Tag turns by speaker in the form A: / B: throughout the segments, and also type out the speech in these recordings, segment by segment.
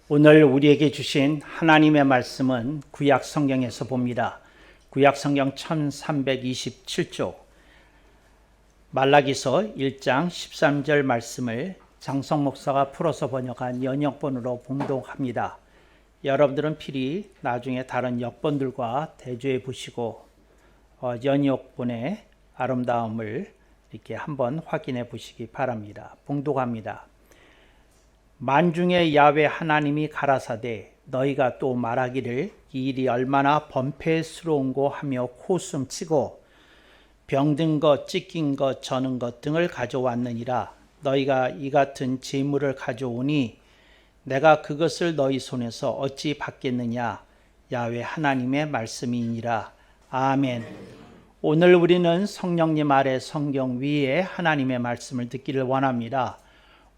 A: 오늘 우리에게 주신 하나님의 말씀은 구약 성경에서 봅니다. 구약 성경 1327쪽 말라기서 1장 13절 말씀을 장성 목사가 풀어서 번역한 연역본으로 봉독합니다. 여러분들은 필히 나중에 다른 역본들과 대조해 보시고 연역본의 아름다움을 이렇게 한번 확인해 보시기 바랍니다. 봉독합니다. 만중의 야훼 하나님이 가라사대 너희가 또 말하기를 이 일이 얼마나 번패스러운고 하며 코숨치고 병든 것, 찢긴 것, 저는 것 등을 가져왔느니라. 너희가 이 같은 재물을 가져오니 내가 그것을 너희 손에서 어찌 받겠느냐. 야훼 하나님의 말씀이니라. 아멘. 오늘 우리는 성령님 아래 성경 위에 하나님의 말씀을 듣기를 원합니다.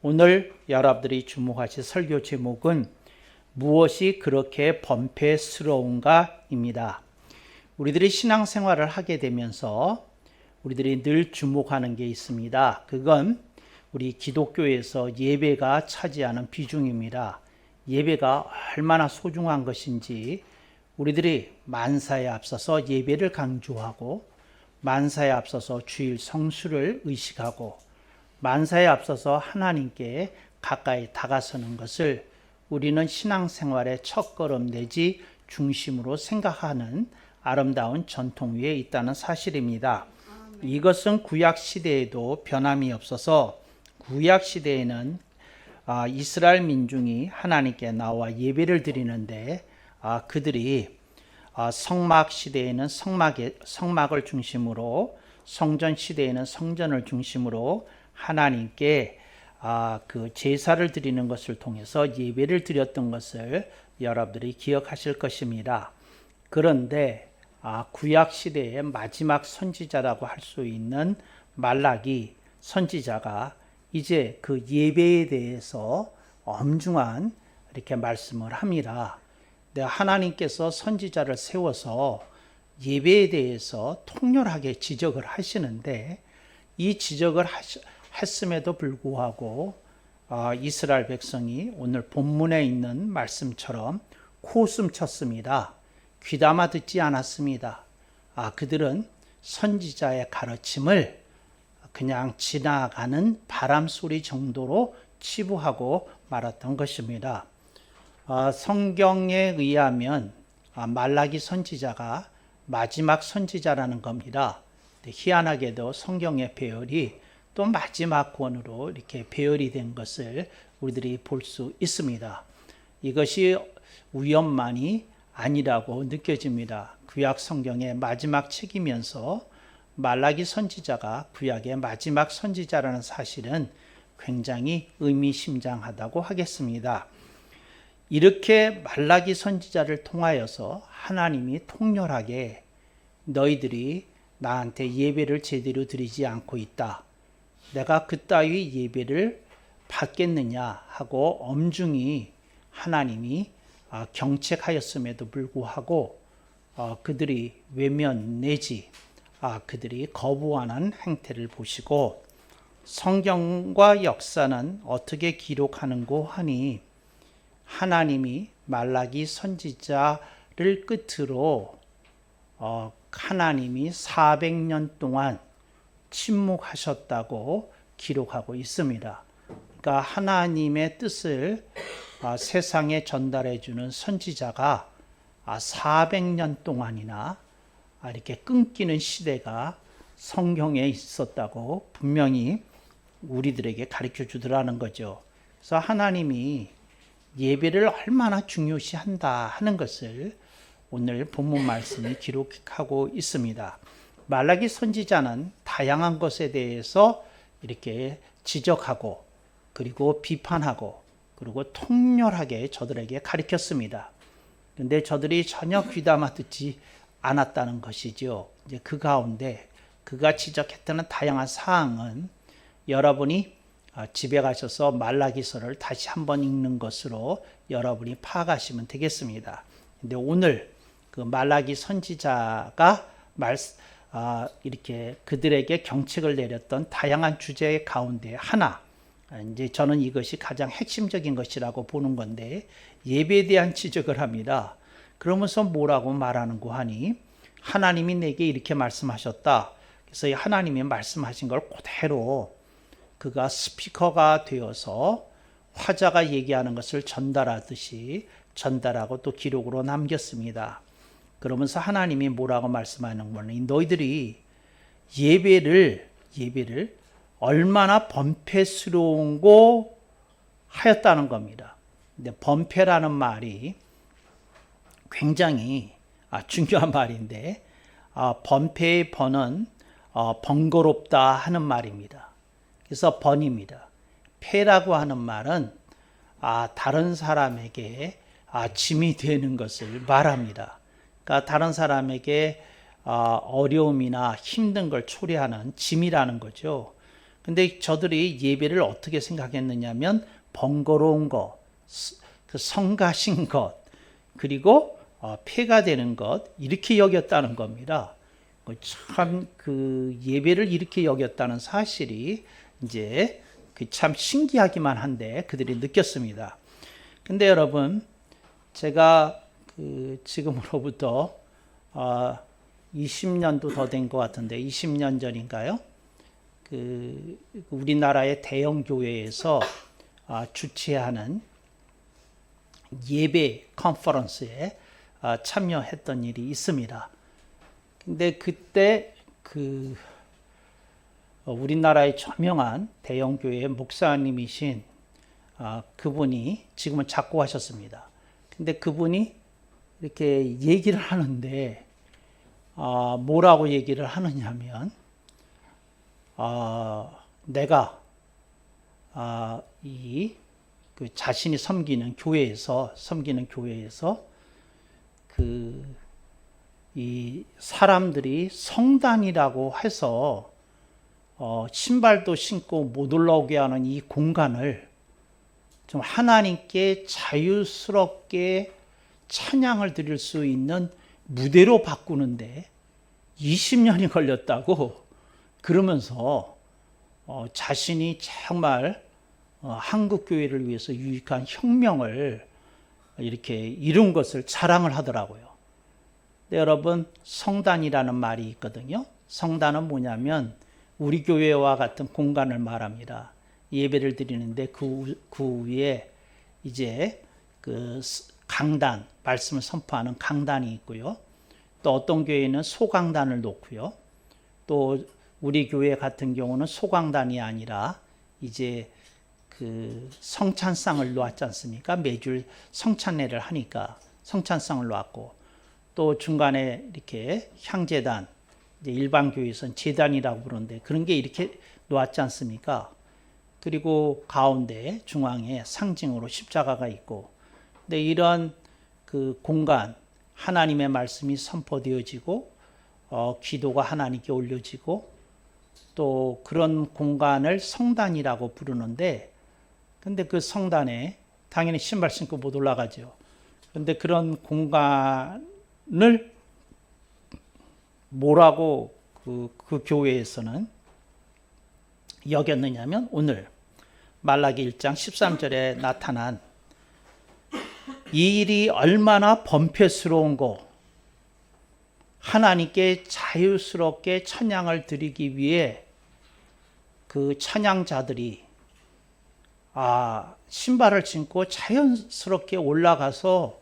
A: 오늘 여러분들이 주목하실 설교 제목은 무엇이 그렇게 번패스러운가 입니다. 우리들이 신앙생활을 하게 되면서 우리들이 늘 주목하는 게 있습니다. 그건 우리 기독교에서 예배가 차지하는 비중입니다. 예배가 얼마나 소중한 것인지 우리들이 만사에 앞서서 예배를 강조하고 만사에 앞서서 주일 성수를 의식하고 만사에 앞서서 하나님께 가까이 다가서는 것을 우리는 신앙생활의 첫걸음 내지 중심으로 생각하는 아름다운 전통 위에 있다는 사실입니다. 이것은 구약시대에도 변함이 없어서 구약시대에는 이스라엘 민중이 하나님께 나와 예배를 드리는데 그들이 성막시대에는 성막을 중심으로 성전시대에는 성전을 중심으로 하나님께 그 제사를 드리는 것을 통해서 예배를 드렸던 것을 여러분들이 기억하실 것입니다. 그런데 구약 시대의 마지막 선지자라고 할 수 있는 말라기 선지자가 이제 그 예배에 대해서 엄중한 이렇게 말씀을 합니다. 하나님께서 선지자를 세워서 예배에 대해서 통렬하게 지적을 하시는데 이 지적을 했음에도 불구하고 이스라엘 백성이 오늘 본문에 있는 말씀처럼 코웃음 쳤습니다. 귀담아 듣지 않았습니다. 그들은 선지자의 가르침을 그냥 지나가는 바람소리 정도로 치부하고 말았던 것입니다. 성경에 의하면 말라기 선지자가 마지막 선지자라는 겁니다. 희한하게도 성경의 배열이 또 마지막 권으로 이렇게 배열이 된 것을 우리들이 볼 수 있습니다. 이것이 우연만이 아니라고 느껴집니다. 구약 성경의 마지막 책이면서 말라기 선지자가 구약의 마지막 선지자라는 사실은 굉장히 의미심장하다고 하겠습니다. 이렇게 말라기 선지자를 통하여서 하나님이 통렬하게 너희들이 나한테 예배를 제대로 드리지 않고 있다. 내가 그따위 예배를 받겠느냐 하고 엄중히 하나님이 경책하였음에도 불구하고 그들이 외면 내지 그들이 거부하는 행태를 보시고 성경과 역사는 어떻게 기록하는고 하니 하나님이 말라기 선지자를 끝으로 하나님이 400년 동안 침묵하셨다고 기록하고 있습니다. 그러니까 하나님의 뜻을 세상에 전달해 주는 선지자가 400년 동안이나 이렇게 끊기는 시대가 성경에 있었다고 분명히 우리들에게 가르쳐 주더라는 거죠. 그래서 하나님이 예배를 얼마나 중요시한다 하는 것을 오늘 본문 말씀이 기록하고 있습니다. 말라기 선지자는 다양한 것에 대해서 이렇게 지적하고 그리고 비판하고 그리고 통렬하게 저들에게 가르쳤습니다. 그런데 저들이 전혀 귀담아 듣지 않았다는 것이죠. 이제 그 가운데 그가 지적했다는 다양한 사항은 여러분이 집에 가셔서 말라기서를 다시 한번 읽는 것으로 여러분이 파악하시면 되겠습니다. 근데 오늘 그 말라기 선지자가 이렇게 그들에게 경책을 내렸던 다양한 주제 가운데 하나, 이제 저는 이것이 가장 핵심적인 것이라고 보는 건데 예배에 대한 지적을 합니다. 그러면서 뭐라고 말하는고 하니 하나님이 내게 이렇게 말씀하셨다. 그래서 하나님이 말씀하신 걸 그대로 그가 스피커가 되어서 화자가 얘기하는 것을 전달하듯이 전달하고 또 기록으로 남겼습니다. 그러면서 하나님이 뭐라고 말씀하는 거니 너희들이 예배를 얼마나 번패스러운고 하였다는 겁니다. 근데 번패라는 말이 굉장히 중요한 말인데 번패의 번은 번거롭다 하는 말입니다. 그래서 번입니다. 패라고 하는 말은 다른 사람에게 짐이 되는 것을 말합니다. 그러니까 다른 사람에게 어려움이나 힘든 걸 초래하는 짐이라는 거죠. 근데 저들이 예배를 어떻게 생각했느냐면 번거로운 것, 그 성가신 것, 그리고 폐가 되는 것 이렇게 여겼다는 겁니다. 참 그 예배를 이렇게 여겼다는 사실이 이제 참 신기하기만 한데 그들이 느꼈습니다. 근데 여러분 제가 지금으로부터 20년도 더 된 것 같은데 20년 전인가요? 우리나라의 대형 교회에서 주최하는 예배 컨퍼런스에 참여했던 일이 있습니다. 근데 그때 우리나라의 저명한 대형 교회의 목사님이신 그분이 지금은 작고하셨습니다. 근데 그분이 이렇게 얘기를 하는데 뭐라고 얘기를 하느냐면 내가 자신이 섬기는 교회에서 이 사람들이 성단이라고 해서 신발도 신고 못 올라오게 하는 이 공간을 좀 하나님께 자유스럽게 찬양을 드릴 수 있는 무대로 바꾸는데 20년이 걸렸다고 그러면서 자신이 정말 한국 교회를 위해서 유익한 혁명을 이렇게 이룬 것을 자랑을 하더라고요. 근데 여러분 성단이라는 말이 있거든요. 성단은 뭐냐면 우리 교회와 같은 공간을 말합니다. 예배를 드리는데 그 위에 이제 강단, 말씀을 선포하는 강단이 있고요. 또 어떤 교회는 소강단을 놓고요. 또 우리 교회 같은 경우는 소강단이 아니라 이제 성찬상을 놓았지 않습니까? 매주 성찬례를 하니까 성찬상을 놓았고 또 중간에 이렇게 향제단, 이제 일반 교회에서는 제단이라고 부르는데 그런 게 이렇게 놓았지 않습니까? 그리고 가운데 중앙에 상징으로 십자가가 있고, 근데 이런 공간 하나님의 말씀이 선포되어지고 기도가 하나님께 올려지고 또 그런 공간을 성단이라고 부르는데, 근데 그 성단에 당연히 신발 신고 못 올라가죠. 근데 그런 공간을 뭐라고 그 교회에서는 여겼느냐면 오늘 말라기 1장 13절에 나타난 이 일이 얼마나 번패스러운고 하나님께 자유스럽게 찬양을 드리기 위해 그 찬양자들이 신발을 신고 자연스럽게 올라가서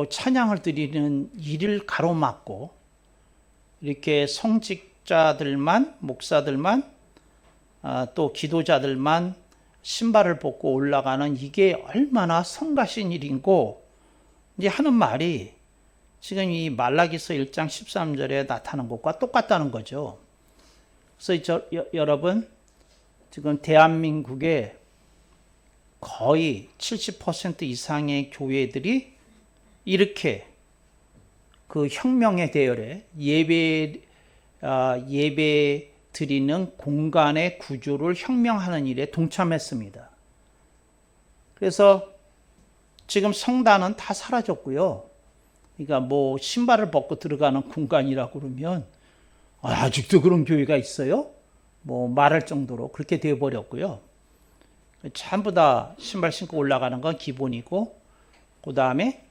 A: 찬양을 드리는 일을 가로막고 이렇게 성직자들만, 목사들만, 또 기도자들만 신발을 벗고 올라가는 이게 얼마나 성가신 일인고 이제 하는 말이 지금 이 말라기서 1장 13절에 나타난 것과 똑같다는 거죠. 그래서 여러분 지금 대한민국의 거의 70% 이상의 교회들이 이렇게 그 혁명의 대열에 예배 드리는 공간의 구조를 혁명하는 일에 동참했습니다. 그래서 지금 성단은 다 사라졌고요. 그러니까 뭐 신발을 벗고 들어가는 공간이라고 그러면 아직도 그런 교회가 있어요? 뭐 말할 정도로 그렇게 되어버렸고요. 전부 다 신발 신고 올라가는 건 기본이고, 그 다음에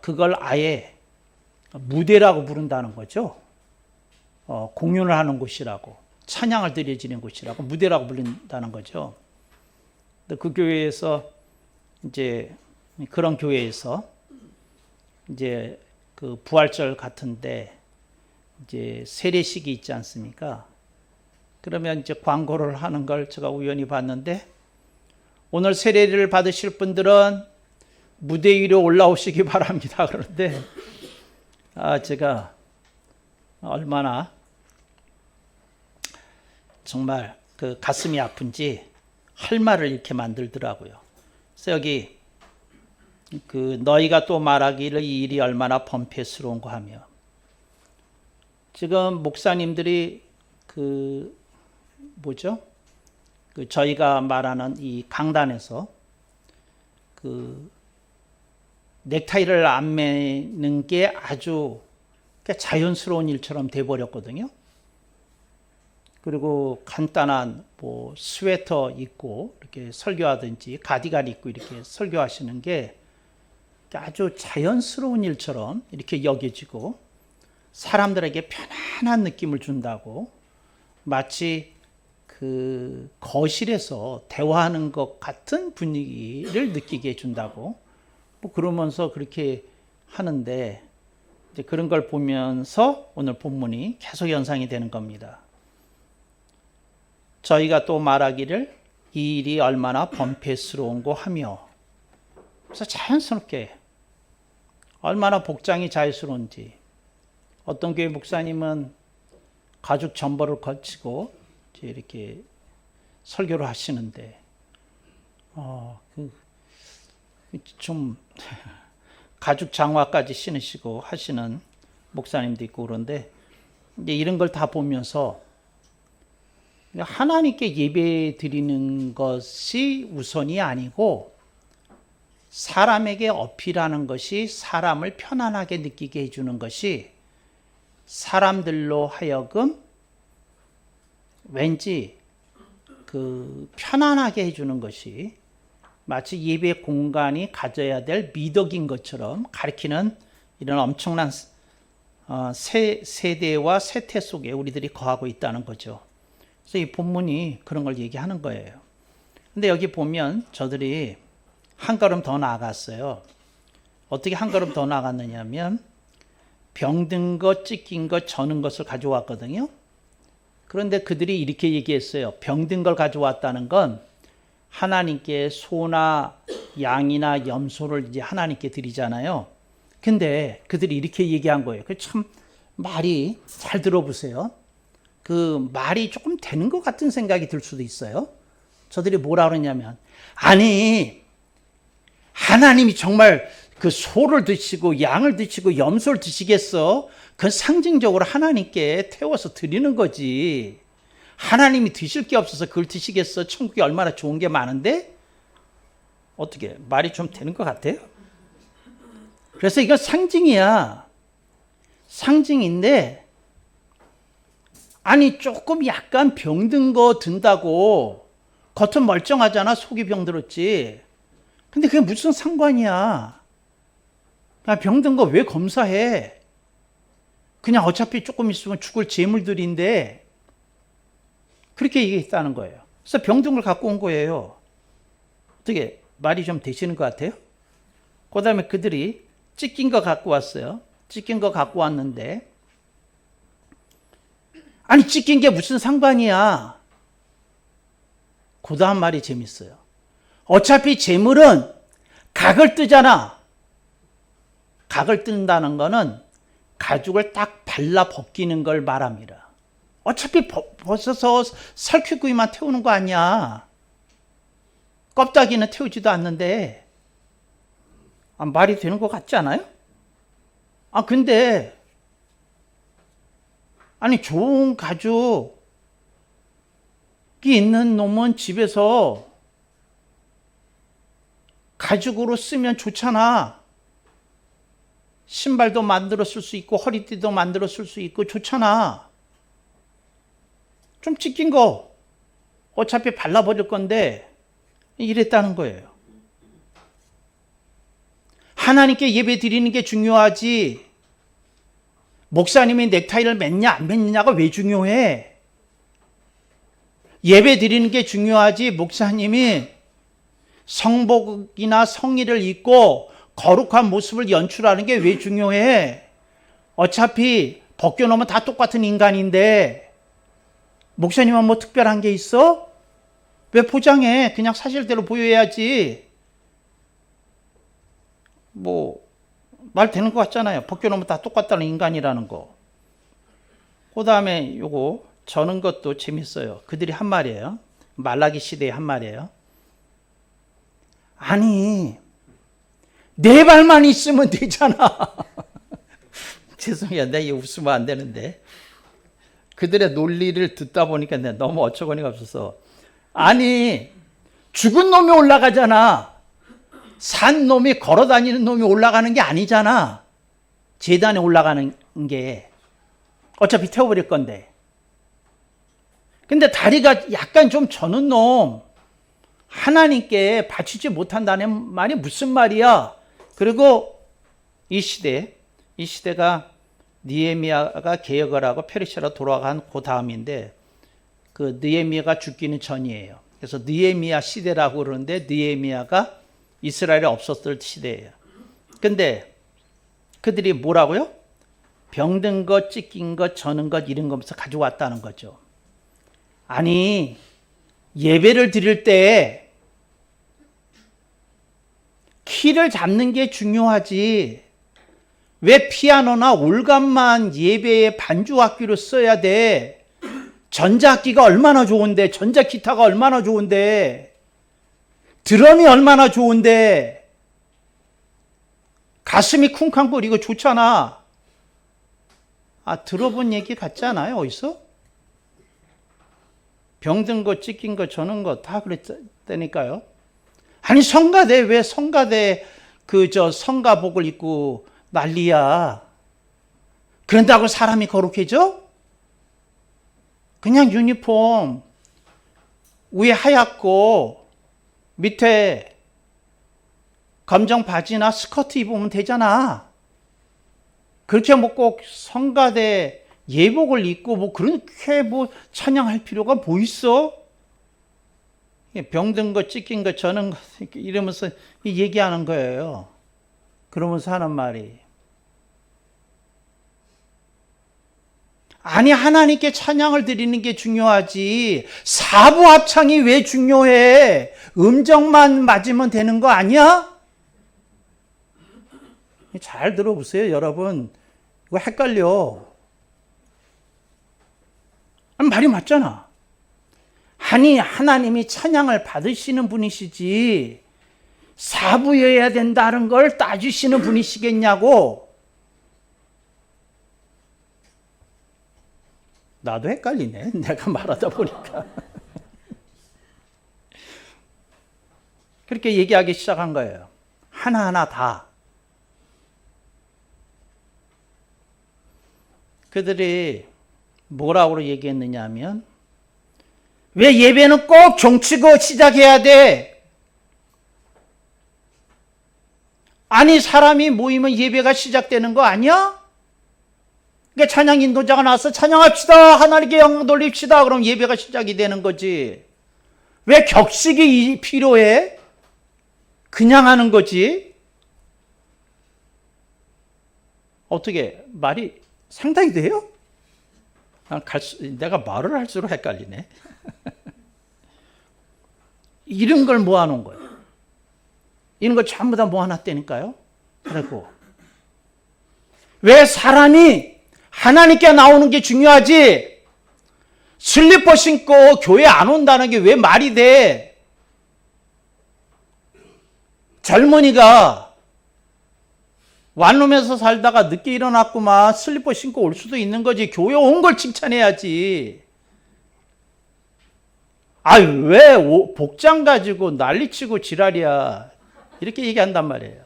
A: 그걸 아예 무대라고 부른다는 거죠. 공연을 하는 곳이라고, 찬양을 드려지는 곳이라고 무대라고 부른다는 거죠. 그 교회에서 이제 그런 교회에서 이제 그 부활절 같은데 이제 세례식이 있지 않습니까? 그러면 이제 광고를 하는 걸 제가 우연히 봤는데, 오늘 세례를 받으실 분들은 무대 위로 올라오시기 바랍니다. 그런데 제가 얼마나 정말 그 가슴이 아픈지 할 말을 이렇게 만들더라고요. 그래서 여기 그 너희가 또 말하기를 이 일이 얼마나 번패스러운가 하며, 지금 목사님들이 그 뭐죠? 그 저희가 말하는 이 강단에서 그 넥타이를 안 매는 게 아주 자연스러운 일처럼 돼버렸거든요. 그리고 간단한 뭐 스웨터 입고 이렇게 설교하든지 가디건 입고 이렇게 설교하시는 게 아주 자연스러운 일처럼 이렇게 여겨지고, 사람들에게 편안한 느낌을 준다고, 마치 그 거실에서 대화하는 것 같은 분위기를 느끼게 해준다고, 뭐 그러면서 그렇게 하는데, 이제 그런 걸 보면서 오늘 본문이 계속 연상이 되는 겁니다. 저희가 또 말하기를 이 일이 얼마나 번패스러운고 하며, 그래서 자연스럽게 얼마나 복장이 자연스러운지, 어떤 교회 목사님은 가죽 점퍼를 걸치고 이렇게 설교를 하시는데, 좀 가죽 장화까지 신으시고 하시는 목사님도 있고, 그런데 이제 이런 걸 다 보면서 하나님께 예배 드리는 것이 우선이 아니고, 사람에게 어필하는 것이, 사람을 편안하게 느끼게 해주는 것이, 사람들로 하여금 왠지 그 편안하게 해주는 것이 마치 예배 공간이 가져야 될 미덕인 것처럼 가리키는 이런 엄청난 세대와 세태 속에 우리들이 거하고 있다는 거죠. 그래서 이 본문이 그런 걸 얘기하는 거예요. 근데 여기 보면 저들이 한 걸음 더 나아갔어요. 어떻게 한 걸음 더 나아갔느냐 하면, 병든 것, 찢긴 것, 저는 것을 가져왔거든요. 그런데 그들이 이렇게 얘기했어요. 병든 걸 가져왔다는 건 하나님께 소나 양이나 염소를 이제 하나님께 드리잖아요. 근데 그들이 이렇게 얘기한 거예요. 그 참 말이, 잘 들어보세요. 그 말이 조금 되는 것 같은 생각이 들 수도 있어요. 저들이 뭐라 그러냐면, 아니 하나님이 정말 그 소를 드시고 양을 드시고 염소를 드시겠어? 그건 상징적으로 하나님께 태워서 드리는 거지. 하나님이 드실 게 없어서 그걸 드시겠어? 천국에 얼마나 좋은 게 많은데? 어떻게 말이 좀 되는 것 같아요? 그래서 이건 상징이야. 상징인데, 아니 조금 약간 병든 거 든다고 겉은 멀쩡하잖아. 속이 병들었지. 근데 그게 무슨 상관이야. 병든 거 왜 검사해? 그냥 어차피 조금 있으면 죽을 재물들인데, 그렇게 얘기했다는 거예요. 그래서 병든 걸 갖고 온 거예요. 어떻게 말이 좀 되시는 것 같아요? 그 다음에 그들이 찢긴 거 갖고 왔어요. 찢긴 거 갖고 왔는데, 아니 찢긴 게 무슨 상관이야. 그 다음 말이 재밌어요. 어차피 재물은 각을 뜨잖아. 각을 뜬다는 거는 가죽을 딱 발라 벗기는 걸 말합니다. 어차피 벗어서 살퀴구이만 태우는 거 아니야. 껍데기는 태우지도 않는데. 말이 되는 것 같지 않아요? 근데 아니 좋은 가죽이 있는 놈은 집에서 가죽으로 쓰면 좋잖아. 신발도 만들어 쓸 수 있고 허리띠도 만들어 쓸 수 있고 좋잖아. 좀 찢긴 거 어차피 발라버릴 건데 이랬다는 거예요. 하나님께 예배 드리는 게 중요하지 목사님이 넥타이를 맺냐 안 맺느냐가 왜 중요해? 예배 드리는 게 중요하지 목사님이 성복이나 성의를 입고 거룩한 모습을 연출하는 게 왜 중요해? 어차피 벗겨놓으면 다 똑같은 인간인데 목사님은 뭐 특별한 게 있어? 왜 포장해? 그냥 사실대로 보여야지. 뭐 말 되는 것 같잖아요. 벗겨놓으면 다 똑같다는 인간이라는 거. 그 다음에 요거 저는 것도 재밌어요. 그들이 한 말이에요. 말라기 시대의 한 말이에요. 아니 네 발만 있으면 되잖아. 죄송해요. 내가 이거 웃으면 안 되는데 그들의 논리를 듣다 보니까 내가 너무 어처구니가 없어서 아니 죽은 놈이 올라가잖아. 산 놈이 걸어다니는 놈이 올라가는 게 아니잖아. 제단에 올라가는 게 어차피 태워버릴 건데. 근데 다리가 약간 좀 저는 놈 하나님께 바치지 못한다는 말이 무슨 말이야? 그리고 이 시대가 느헤미야가 개혁을 하고 페르시아로 돌아간 그 다음인데 그 느헤미야가 죽기는 전이에요. 그래서 느헤미야 시대라고 그러는데 느헤미야가 이스라엘에 없었을 시대예요. 근데 그들이 뭐라고요? 병든 것, 찢긴 것, 저는 것 이런 거면서 가져왔다는 거죠. 아니 예배를 드릴 때 키를 잡는 게 중요하지 왜 피아노나 올감만 예배의 반주악기로 써야 돼? 전자악기가 얼마나 좋은데 전자기타가 얼마나 좋은데 드럼이 얼마나 좋은데 가슴이 쿵쾅거리고 좋잖아. 아 들어본 얘기 같지 않아요? 어디서? 병든 것, 찢긴 것, 저는 것 다 그랬다니까요. 아니 성가대 왜 성가대 성가복을 입고 난리야. 그런다고 사람이 거룩해져? 그냥 유니폼 위에 하얗고 밑에 검정 바지나 스커트 입으면 되잖아. 그렇게 뭐 꼭 성가대 예복을 입고 뭐 그렇게 뭐 찬양할 필요가 뭐 있어? 병든 것, 찢긴 것, 저는 것 이러면서 얘기하는 거예요. 그러면서 하는 말이 아니 하나님께 찬양을 드리는 게 중요하지 사부 합창이 왜 중요해? 음정만 맞으면 되는 거 아니야? 잘 들어보세요 여러분. 이거 헷갈려. 말이 맞잖아. 아니 하나님이 찬양을 받으시는 분이시지 사부여야 된다는 걸 따지시는 분이시겠냐고. 나도 헷갈리네. 내가 말하다 보니까. 그렇게 얘기하기 시작한 거예요. 하나하나 다. 그들이 뭐라고 얘기했느냐 하면 왜 예배는 꼭 종치고 시작해야 돼? 아니 사람이 모이면 예배가 시작되는 거 아니야? 그러니까 찬양 인도자가 나와서 찬양합시다. 하나님께 영광 돌립시다. 그럼 예배가 시작이 되는 거지. 왜 격식이 필요해? 그냥 하는 거지. 어떻게 말이 상당히 돼요? 내가 말을 할수록 헷갈리네. 이런 걸 모아놓은 거예요. 이런 걸 전부 다 모아놨다니까요. 그리고 왜 사람이 하나님께 나오는 게 중요하지 슬리퍼 신고 교회 안 온다는 게 왜 말이 돼? 젊은이가 완룸에서 살다가 늦게 일어났구만 슬리퍼 신고 올 수도 있는 거지. 교회 온 걸 칭찬해야지. 아유 왜 복장 가지고 난리치고 지랄이야. 이렇게 얘기한단 말이에요.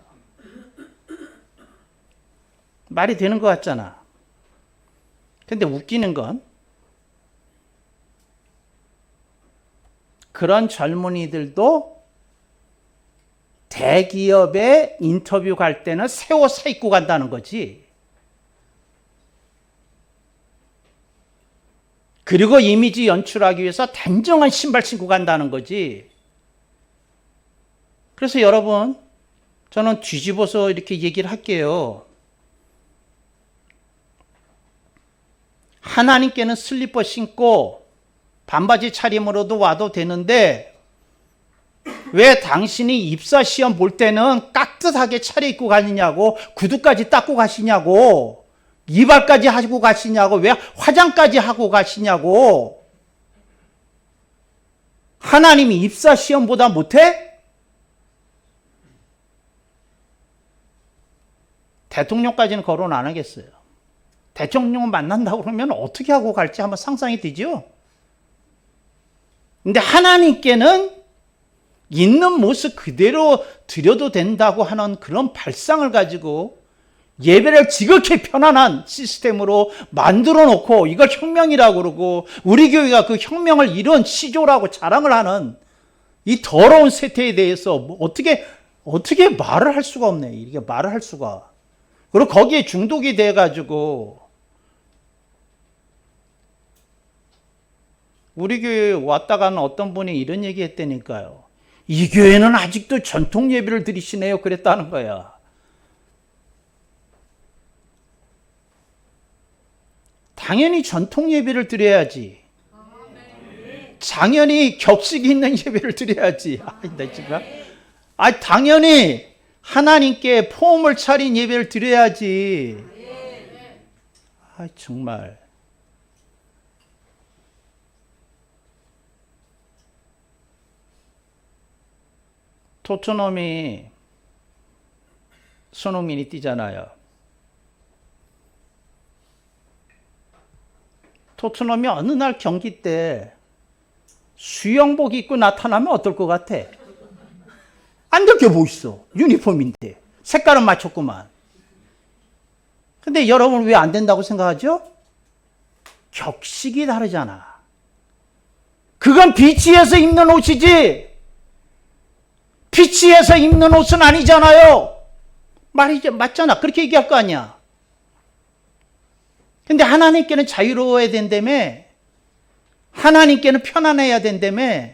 A: 말이 되는 것 같잖아. 근데 웃기는 건 그런 젊은이들도 대기업에 인터뷰 갈 때는 새 옷 사 입고 간다는 거지. 그리고 이미지 연출하기 위해서 단정한 신발 신고 간다는 거지. 그래서 여러분, 저는 뒤집어서 이렇게 얘기를 할게요. 하나님께는 슬리퍼 신고 반바지 차림으로도 와도 되는데 왜 당신이 입사 시험 볼 때는 깍듯하게 차려입고 가느냐고, 구두까지 닦고 가시냐고, 이발까지 하고 가시냐고, 왜 화장까지 하고 가시냐고. 하나님이 입사 시험보다 못해? 대통령까지는 거론 안 하겠어요. 대통령 만난다고 그러면 어떻게 하고 갈지 한번 상상이 되죠? 근데 하나님께는 있는 모습 그대로 드려도 된다고 하는 그런 발상을 가지고 예배를 지극히 편안한 시스템으로 만들어 놓고 이걸 혁명이라고 그러고 우리 교회가 그 혁명을 이룬 시조라고 자랑을 하는 이 더러운 세태에 대해서 뭐 어떻게 말을 할 수가 없네. 이게 말을 할 수가. 그리고 거기에 중독이 돼가지고 우리 교회에 왔다 가는 어떤 분이 이런 얘기 했다니까요. 이 교회는 아직도 전통 예배를 드리시네요. 그랬다는 거야. 당연히 전통 예배를 드려야지. 당연히 격식 있는 예배를 드려야지. 당연히 하나님께 폼을 차린 예배를 드려야지. 정말. 토트넘이 손흥민이 뛰잖아요. 토트넘이 어느 날 경기 때 수영복 입고 나타나면 어떨 것 같아? 안 될 게 뭐 있어. 유니폼인데. 색깔은 맞췄구만. 근데 여러분 왜 안 된다고 생각하죠? 격식이 다르잖아. 그건 비치에서 입는 옷이지. 비치에서 입는 옷은 아니잖아요. 맞잖아. 그렇게 얘기할 거 아니야. 근데 하나님께는 자유로워야 된다며. 하나님께는 편안해야 된다며.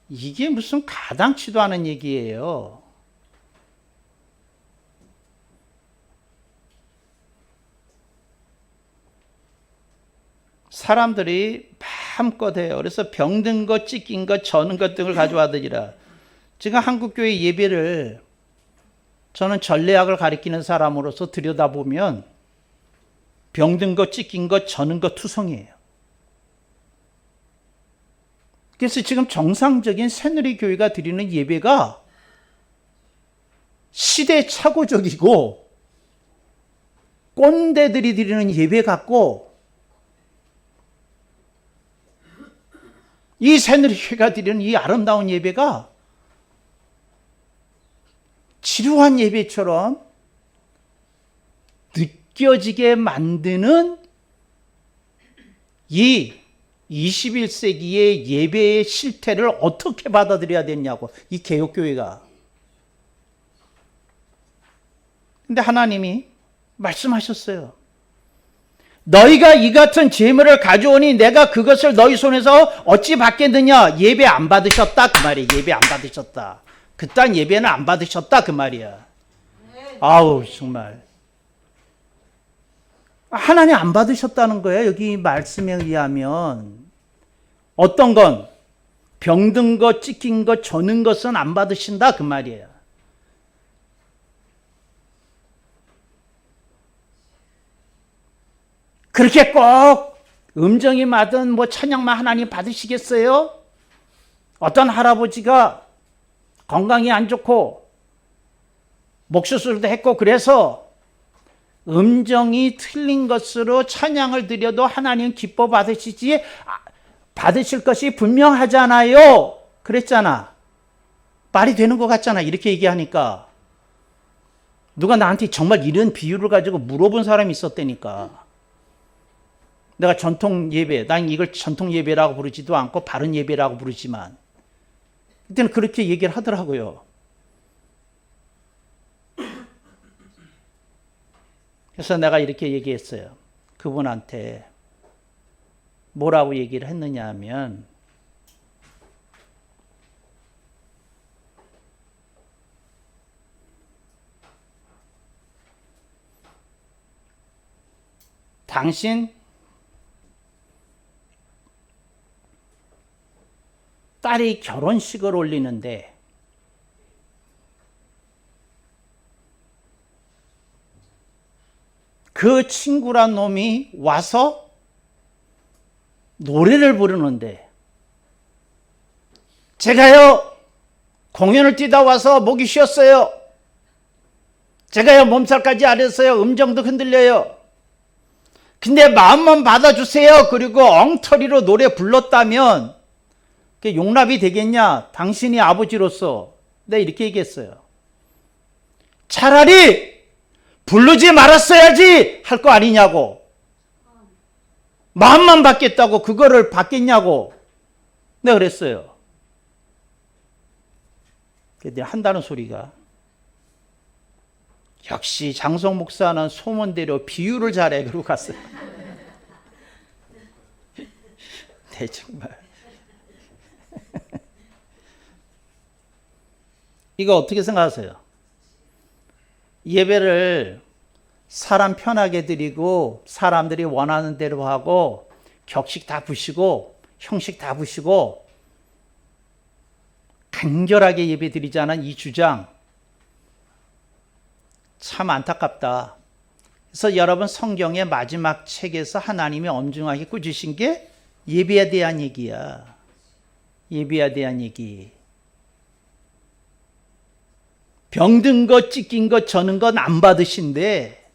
A: 이게 무슨 가당치도 않은 얘기예요. 사람들이 마음껏 해요. 그래서 병든 것, 찢긴 것, 저는 것 등을 가져와드리라. 지금 한국교회 예배를 저는 전례학을 가리키는 사람으로서 들여다보면 병든 것, 찢긴 것, 저는 것 투성이에요. 그래서 지금 정상적인 새누리교회가 드리는 예배가 시대착오적이고 꼰대들이 드리는 예배 같고 이 새누리교회가 드리는 이 아름다운 예배가 지루한 예배처럼 느껴지게 만드는 이 21세기의 예배의 실태를 어떻게 받아들여야 되냐고, 이 개혁교회가. 근데 하나님이 말씀하셨어요. 너희가 이 같은 재물을 가져오니 내가 그것을 너희 손에서 어찌 받겠느냐. 예배 안 받으셨다 그 말이에요. 예배 안 받으셨다. 그딴 예배는 안 받으셨다 그 말이야. 아우 정말. 하나님 안 받으셨다는 거예요. 여기 말씀에 의하면. 어떤 건 병든 것, 찢긴 것, 저는 것은 안 받으신다 그 말이에요. 그렇게 꼭 음정이 맞은 뭐 찬양만 하나님 받으시겠어요? 어떤 할아버지가 건강이 안 좋고 목수술도 했고 그래서 음정이 틀린 것으로 찬양을 드려도 하나님 기뻐 받으실 것이 분명하잖아요. 그랬잖아. 말이 되는 것 같잖아. 이렇게 얘기하니까. 누가 나한테 정말 이런 비유를 가지고 물어본 사람이 있었다니까. 내가 전통 예배, 난 이걸 전통 예배라고 부르지도 않고 바른 예배라고 부르지만 그때는 그렇게 얘기를 하더라고요. 그래서 내가 이렇게 얘기했어요. 그분한테 뭐라고 얘기를 했느냐 하면 당신 딸이 결혼식을 올리는데 그 친구란 놈이 와서 노래를 부르는데 제가요 공연을 뛰다 와서 목이 쉬었어요. 제가요 몸살까지 앓았어요. 음정도 흔들려요. 근데 마음만 받아주세요. 그리고 엉터리로 노래 불렀다면 그게 용납이 되겠냐? 당신이 아버지로서 내가 이렇게 얘기했어요. 차라리 부르지 말았어야지 할 거 아니냐고. 마음만 받겠다고 그거를 받겠냐고 내가 그랬어요. 근데 한다는 소리가 역시 장성 목사는 소문대로 비유를 잘해 그러고 갔어요. 네, 정말. 이거 어떻게 생각하세요? 예배를 사람 편하게 드리고 사람들이 원하는 대로 하고 격식 다 부시고 형식 다 부시고 간결하게 예배 드리자는 이 주장 참 안타깝다. 그래서 여러분 성경의 마지막 책에서 하나님이 엄중하게 꾸짖으신 게 예배에 대한 얘기야. 예배에 대한 얘기. 병든 것, 찢긴 것, 저는 것 안 받으신데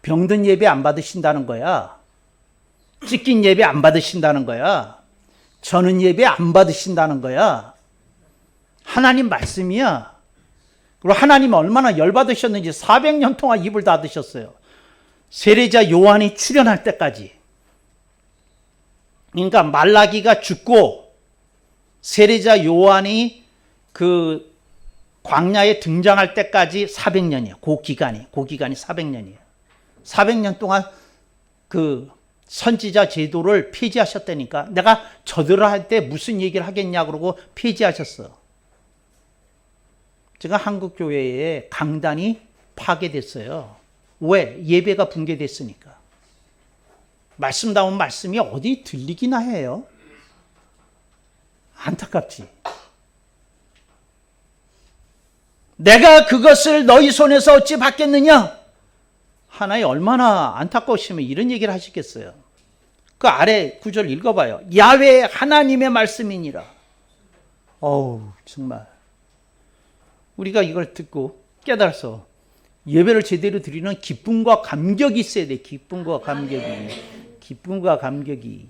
A: 병든 예배 안 받으신다는 거야. 찢긴 예배 안 받으신다는 거야. 저는 예배 안 받으신다는 거야. 하나님 말씀이야. 그리고 하나님 얼마나 열받으셨는지 400년 동안 입을 닫으셨어요. 세례자 요한이 출현할 때까지. 그러니까 말라기가 죽고 세례자 요한이 그 광야에 등장할 때까지 400년이에요. 그 기간이 400년이에요. 400년 동안 그 선지자 제도를 폐지하셨다니까. 내가 저들을 할 때 무슨 얘기를 하겠냐 그러고 폐지하셨어. 제가 한국 교회에 강단이 파괴됐어요. 왜? 예배가 붕괴됐으니까. 말씀다운 말씀이 어디 들리기나 해요. 안타깝지. 내가 그것을 너희 손에서 어찌 받겠느냐? 하나님 얼마나 안타까우시면 이런 얘기를 하시겠어요. 그 아래 구절 읽어봐요. 야훼 하나님의 말씀이니라. 어우 정말 우리가 이걸 듣고 깨달아서 예배를 제대로 드리는 기쁨과 감격이 있어야 돼. 기쁨과 감격이.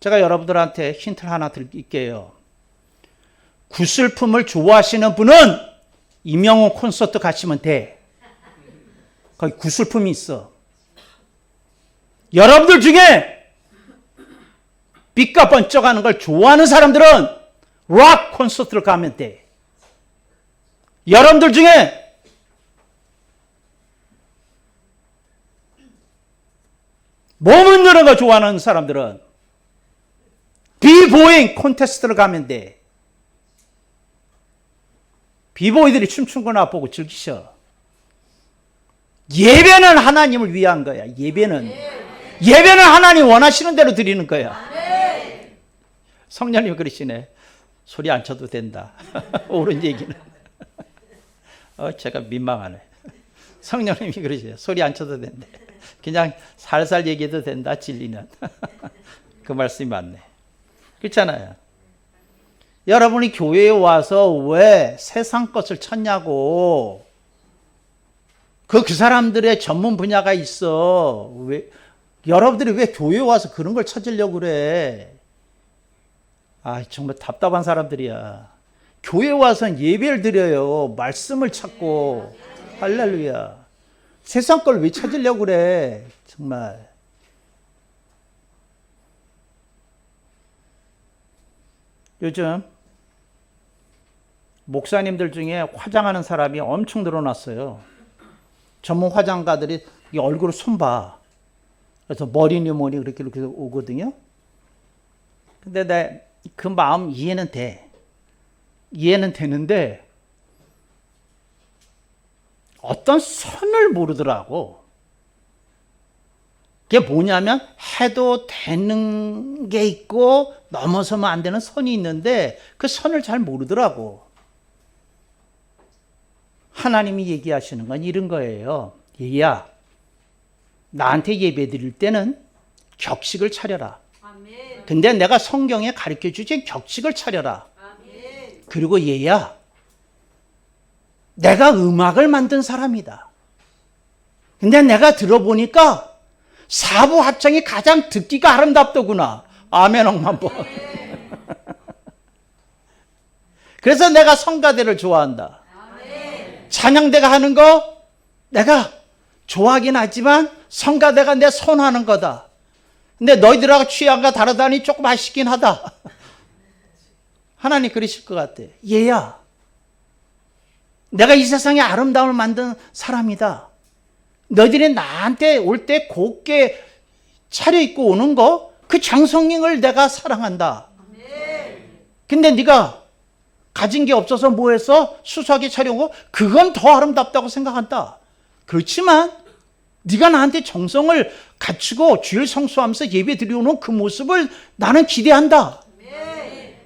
A: 제가 여러분들한테 힌트를 하나 드릴게요. 구슬품을 좋아하시는 분은 임영웅 콘서트 가시면 돼. 거기 구슬품이 있어. 여러분들 중에 빛과 번쩍하는 걸 좋아하는 사람들은 락 콘서트를 가면 돼. 여러분들 중에 몸을 느는 거 좋아하는 사람들은 비보잉 콘테스트를 가면 돼. 비보이들이 춤춘 거나 보고 즐기셔. 예배는 하나님을 위한 거야. 예배는 하나님 원하시는 대로 드리는 거야. 성령님 그러시네. 소리 안 쳐도 된다. 옳은 얘기는. 제가 민망하네. 성령님이 그러시네. 소리 안 쳐도 된대. 그냥 살살 얘기해도 된다. 진리는. 그 말씀이 맞네. 그렇잖아요. 여러분이 교회에 와서 왜 세상 것을 찾냐고. 그 사람들의 전문 분야가 있어. 여러분들이 왜 교회에 와서 그런 걸 찾으려고 그래. 정말 답답한 사람들이야. 교회에 와서 예배를 드려요. 말씀을 찾고. 할렐루야. 세상 걸 왜 찾으려고 그래? 정말. 요즘 목사님들 중에 화장하는 사람이 엄청 늘어났어요. 전문 화장가들이 이 얼굴을 손봐. 그래서 머리니 뭐니 그렇게 오거든요. 근데 내 그 마음 이해는 돼. 이해는 되는데 어떤 선을 모르더라고. 그게 뭐냐면 해도 되는 게 있고 넘어서면 안 되는 선이 있는데 그 선을 잘 모르더라고. 하나님이 얘기하시는 건 이런 거예요. 얘야, 나한테 예배 드릴 때는 격식을 차려라. 아멘. 근데 내가 성경에 가르쳐 주신 격식을 차려라. 아멘. 그리고 얘야, 내가 음악을 만든 사람이다. 근데 내가 들어보니까 사부 합창이 가장 듣기가 아름답더구나. 아멘 억만 번. 그래서 내가 성가대를 좋아한다. 찬양대가 하는 거 내가 좋아하긴 하지만 성가대가 내 선호하는 거다. 근데 너희들하고 취향과 다르다니 조금 아쉽긴 하다. 하나님 그러실 것 같아. 얘야, 내가 이 세상에 아름다움을 만든 사람이다. 너희들이 나한테 올 때 곱게 차려입고 오는 거, 그 장성님을 내가 사랑한다. 근데 네가 가진 게 없어서 뭐 해서 수수하게 차려고 그건 더 아름답다고 생각한다. 그렇지만 네가 나한테 정성을 갖추고 주를 성수하면서 예배 드려오는 그 모습을 나는 기대한다.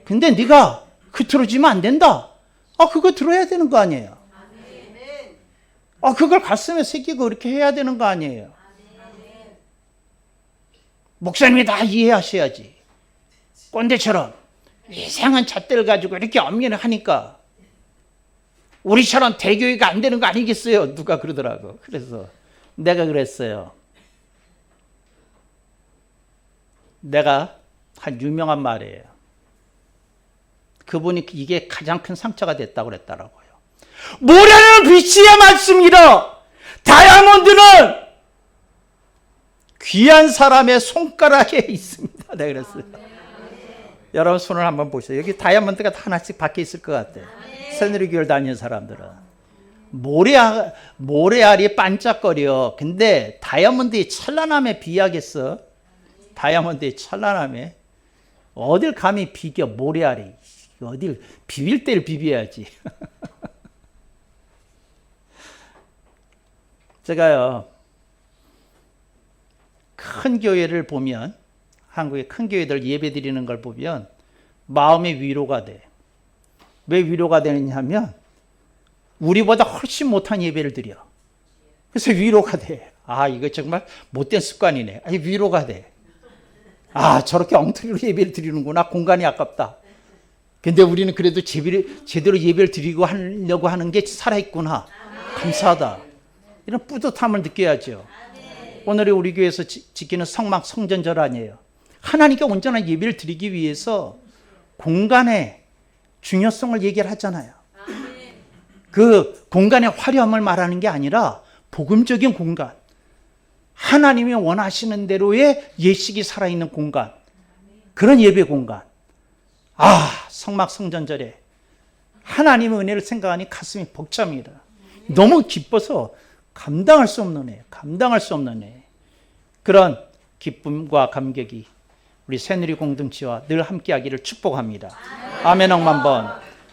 A: 근데 네가 흐트러지면 안 된다. 그거 들어야 되는 거 아니에요. 그걸 가슴에 새기고 이렇게 해야 되는 거 아니에요. 목사님이 다 이해하셔야지. 꼰대처럼 이상한 잣대를 가지고 이렇게 엄연히 하니까 우리처럼 대교회가 안 되는 거 아니겠어요? 누가 그러더라고. 그래서 내가 그랬어요. 내가 한 유명한 말이에요. 그분이 이게 가장 큰 상처가 됐다고 그랬더라고요. 모래는 빛이야 맞습니다. 다이아몬드는 귀한 사람의 손가락에 있습니다. 내가 그랬어요. 여러분 손을 한번 보세요. 여기 다이아몬드가 다 하나씩 박혀 있을 것 같아요. 새누리교회를 다니는 사람들은. 모래알이 반짝거려. 근데 다이아몬드의 찬란함에 비하겠어? 다이아몬드의 찬란함에? 어딜 감히 비겨, 모래알이. 어딜 비빌 때를 비벼야지. 제가요, 큰 교회를 보면, 한국의 큰 교회들 예배 드리는 걸 보면 마음의 위로가 돼. 왜 위로가 되느냐 하면 우리보다 훨씬 못한 예배를 드려. 그래서 위로가 돼. 이거 정말 못된 습관이네. 위로가 돼. 저렇게 엉터리로 예배를 드리는구나. 공간이 아깝다. 근데 우리는 그래도 제대로 예배를 드리고 하려고 하는 게 살아있구나. 감사하다. 이런 뿌듯함을 느껴야죠. 오늘의 우리 교회에서 지키는 성막 성전절 아니에요. 하나님께 온전한 예배를 드리기 위해서 공간의 중요성을 얘기를 하잖아요. 그 공간의 화려함을 말하는 게 아니라 복음적인 공간, 하나님이 원하시는 대로의 예식이 살아있는 공간, 그런 예배 공간. 성막 성전절에 하나님의 은혜를 생각하니 가슴이 벅찹니다. 너무 기뻐서 감당할 수 없는 애, 감당할 수 없는 애. 그런 기쁨과 감격이 우리 새누리 공동체와 늘 함께하기를 축복합니다. 아멘 억만 번.